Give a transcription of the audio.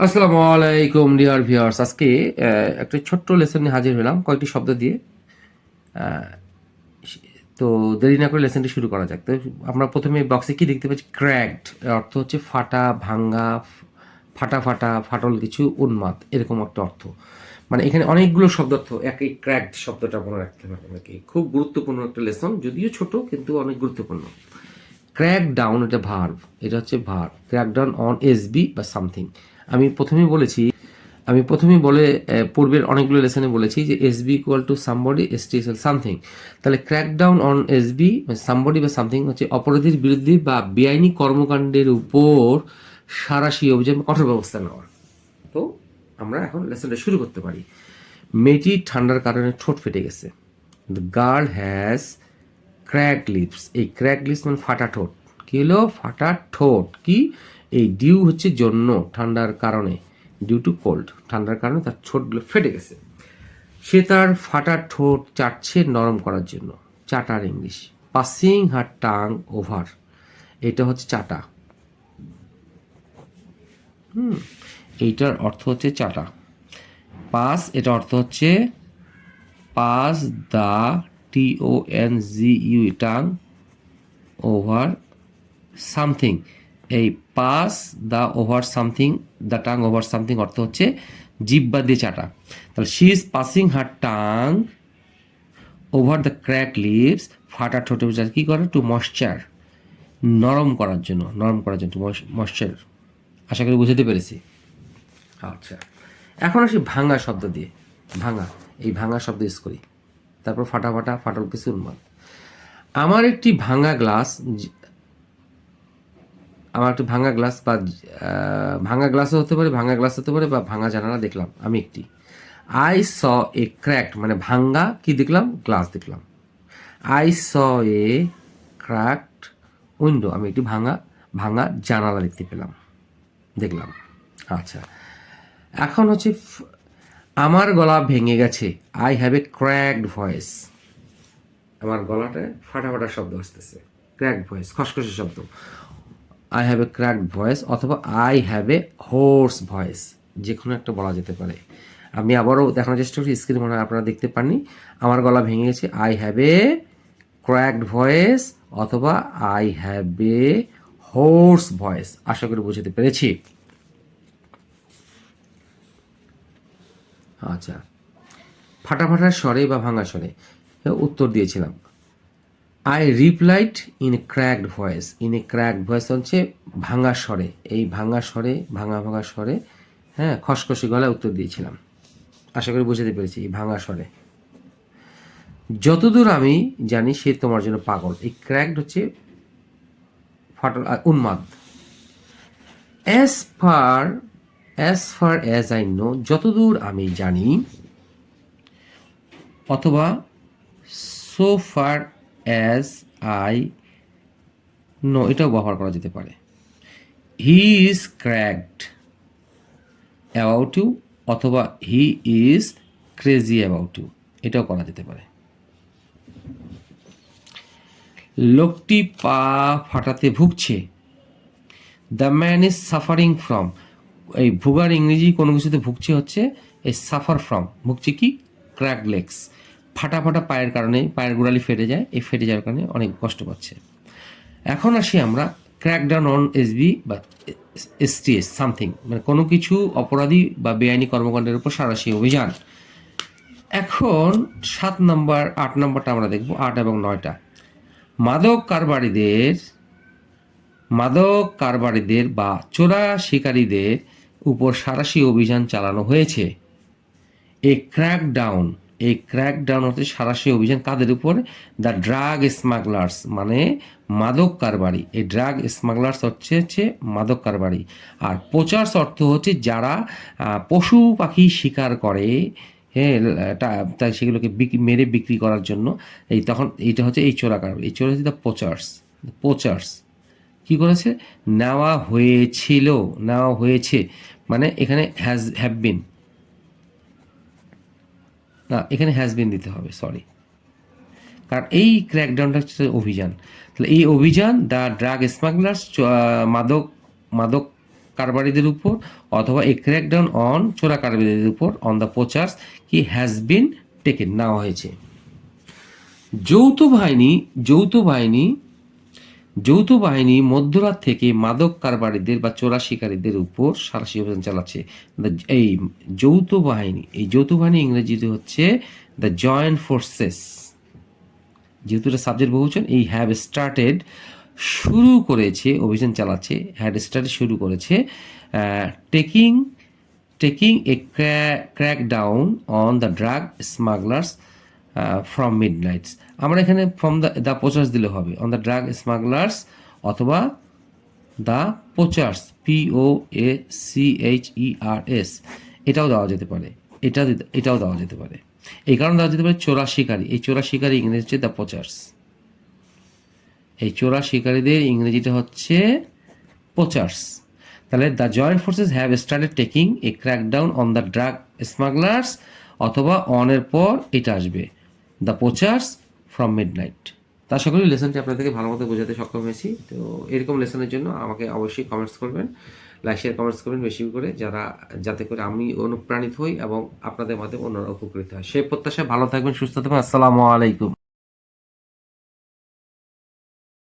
আসসালামু আলাইকুম dear viewers. আজকে একটা ছোট্ট লেসন নিয়ে হাজির হলাম কয়েকটি শব্দ দিয়ে। তো দেরি না করে লেসনটি শুরু করা যাক। তো আমরা প্রথমে বক্সে কি দেখতে পাচ্ছি? ক্র্যাকড অর্থ হচ্ছে ফাটা, ভাঙ্গা, ফাটা ফাটা, ফাটল কিছু, উন্মাদ, এরকম একটা অর্থ। মানে এখানে অনেকগুলো শব্দ অর্থ একই ক্র্যাকড শব্দটা মনে রাখতে পারবেন নাকি। খুব গুরুত্বপূর্ণ একটা লেসন, যদিও ছোট কিন্তু অনেক গুরুত্বপূর্ণ। ক্র্যাক ডাউন এটা ভার্ব, এটা হচ্ছে verb. Crack down on SB বা সামথিং। আমি প্রথমেই বলে পূর্বের অনেকগুলো লেসনে বলেছি যে SB equal to somebody, ST equal something. তাহলে crack down on SB somebody বা সামথিং হচ্ছে অপরাধীর বিরুদ্ধে বা বেআইনি কর্মকাণ্ডের উপর সাঁড়াশি অভিযান, কঠোর ব্যবস্থা নেওয়া। তো আমরা এখন লেসনটা শুরু করতে পারি। মেয়েটি ঠান্ডার কারণে ঠোঁট ফেটে গেছে। The girl has crack lips. এই ক্র্যাক লিপস মানে ফাটা ঠোঁট। কি হলো? ফাটা ঠোঁট। কি? এই ডিউ হচ্ছে জন্য, ঠান্ডার কারণে, ডিউ টু কোল্ড, ঠান্ডার কারণে তার ঠোঁটগুলো ফেটে গেছে। সে তার ফাটা ঠোঁট চাটছে নরম করার জন্য। চাটার English. Passing her tongue over, এটা হচ্ছে চাটা। এইটার অর্থ হচ্ছে চাটা। পাস, এটা অর্থ হচ্ছে pass the, TONGU, tongue over something. এই pass the over something, the tongue over something অর্থ হচ্ছে জিব্বা দিয়ে চাটা। তাহলে she is passing her tongue over the crack lips, ফাটা ঠোঁটে কি করে? টু ময়শ্চার, নরম করার জন্য, টু ময়শ্চার। আশা করি বুঝতে পেরেছি। আচ্ছা, এখন আসি ভাঙা শব্দ দিয়ে। ভাঙা, এই ভাঙা শব্দ ইউজ করি। তারপর ফাটা ফাটা, ফাটল কিছু, উন্মাদ। আমার একটি ভাঙা গ্লাস, আমার একটা ভাঙা গ্লাস বা ভাঙা গ্লাসও হতে পারে, ভাঙা গ্লাস হতে পারে, বা ভাঙা জানালা দেখলাম আমি একটি। আই স এ ক্র্যাকড, মানে ভাঙ্গা কি দেখলাম? গ্লাস দেখলাম। I saw A cracked window, আমি একটি ভাঙা ভাঙা জানালা দেখতে পেলাম, দেখলাম। আচ্ছা, এখন হচ্ছে আমার গলা ভেঙে গেছে। I have a cracked voice. আমার গলাটা ফাটা ফাটা শব্দ আসতেছে। ক্র্যাকড ভয়েস, খসখসে শব্দ। I have a cracked voice অথবা I have a hoarse voice, যে কোনো একটা বলা যেতে পারে। আমি আবারও দেখানোর চেষ্টা করছি, স্ক্রিনে মনে হয় আপনারা দেখতে পাননি। আমার গলা ভেঙে গেছে, I have a cracked voice অথবা I have a hoarse voice. আশা করি বুঝতে পেরেছি। আচ্ছা, ফাটা ফাটার স্বরে বা ভাঙা স্বরে উত্তর দিয়েছিলাম। I replied in a cracked voice. In a cracked voice হচ্ছে ভাঙা স্বরে, এই ভাঙা স্বরে, ভাঙা ভাঙা স্বরে, হ্যাঁ, খসখসি গলায় উত্তর দিয়েছিলাম। আশা করি বুঝতে পেরেছি, এই ভাঙা স্বরে। যতদূর আমি জানি সে তোমার জন্য পাগল। এই ক্র্যাকড হচ্ছে ফাটল, উন্মাদ। As far, as I know, যতদূর আমি জানি, অথবা so far as I know, এটাও ব্যবহার করা যেতে পারে। He is cracked about you অথবা he is crazy about you, এটাও করা যেতে পারে। লোকটি পা ফাটাতে ভুগছে। The man is suffering from, এই ভুগার ইংরেজি কোনো কিছুতে ভুগছে হচ্ছে এই সাফার ফ্রম। ভুগছে কি? ক্র্যাক লেগস, ফাটা ফাটা পায়ের কারণে, পায়ের গোড়ালি ফেটে যায়, এই ফেটে যাওয়ার কারণে অনেক কষ্ট পাচ্ছে। এখন আসি আমরা ক্র্যাকডাউন অন এসবি বা এসটিএস সামথিং, মানে কোনো কিছু অপরাধী বা বেআইনি কর্মকাণ্ডের উপর সাঁড়াশি অভিযান। এখন 7 নম্বর 8 নম্বরটা আমরা দেখব, 8 এবং 9টা। মাদক কারবারিদের বা চোরা শিকারীদের উপর সাঁড়াশি অভিযান চালানো হয়েছে। এই ক্র্যাকডাউন হচ্ছে সাঁড়াশি অভিযান কাদের উপর? দ্য ড্রাগ স্মাগলার্স, মানে মাদক কারবারি। এই ড্রাগ স্মাগলার্স হচ্ছে মাদক কারবারি। আর পোচার্স অর্থ হচ্ছে যারা পশু পাখি শিকার করে, হ্যাঁ, তাই সেগুলোকে মেরে বিক্রি করার জন্য। এই তখন এইটা হচ্ছে এই চোরা কারবারি, এই চোরা হচ্ছে দ্য পোচার্স। কি করেছে? নেওয়া হয়েছে, মানে এখানে হ্যাভ বিন, না এখানে হ্যাজ বিন দিতে হবে, সরি, কারণ এই ক্র্যাকডাউনটা হচ্ছে অভিযান। তাহলে এই অভিযান দ্য ড্রাগ স্মাগলার্স, মাদক মাদক কারবারিদের উপর, অথবা এ ক্র্যাকডাউন অন চোরা কারবারিদের উপর অন দ্য পোচার্স কি হ্যাজ বিন টেকেন নেওয়া হয়েছে। যৌথ বাহিনী যৌথ বাহিনী যৌথ বাহিনী মধ্যরাত থেকে মাদক কারবারিদের বা চোরা শিকারীদের উপর সাঁড়াশি অভিযান চালাচ্ছে। এই যৌথ বাহিনী ইংরেজিতে হচ্ছে দ্য জয়েন্ট ফোর্সেস। যেহেতু এটা সাবজেক্ট বহুবচন, এই হ্যাভ স্টার্টেড শুরু করেছে, অভিযান চালাচ্ছে, হ্যাড স্টার্টেড শুরু করেছে, taking taking a crack down on the drug smugglers from mid nights. আমরা এখানে ফ্রম দ্য পোচার্স দিলে হবে, অন দ্য ড্রাগ স্মাগলার্স অথবা দ্য পোচার্স, POACHERS, এটাও দেওয়া যেতে পারে, এটাও দেওয়া যেতে পারে। এই কারণে দেওয়া যেতে পারে চোরা শিকারী। এই চোরা শিকারী ইংরেজি হচ্ছে দ্য পোচার্স। এই চোরা শিকারীদের ইংরেজিটা হচ্ছে পোচার্স। তাহলে the joint forces have started taking a crackdown on the drug smugglers, অথবা অনের পর এটা আসবে the poachers from mid night. তা আশা করি লেসনটি আপনাদেরকে ভালো মতো বোঝাতে সক্ষম হয়েছি। তো এরকম লেসনের জন্য আমাকে অবশ্যই কমেন্টস করবেন, লাইক শেয়ার কমেন্টস করবেন বেশি করে, যাতে করে আমি অনুপ্রাণিত হই এবং আপনাদের মাধ্যমে অন্যরা উপকৃত হয়। সেই প্রত্যাশায় ভালো থাকবেন, সুস্থ থাকবেন। আসসালামু আলাইকুম।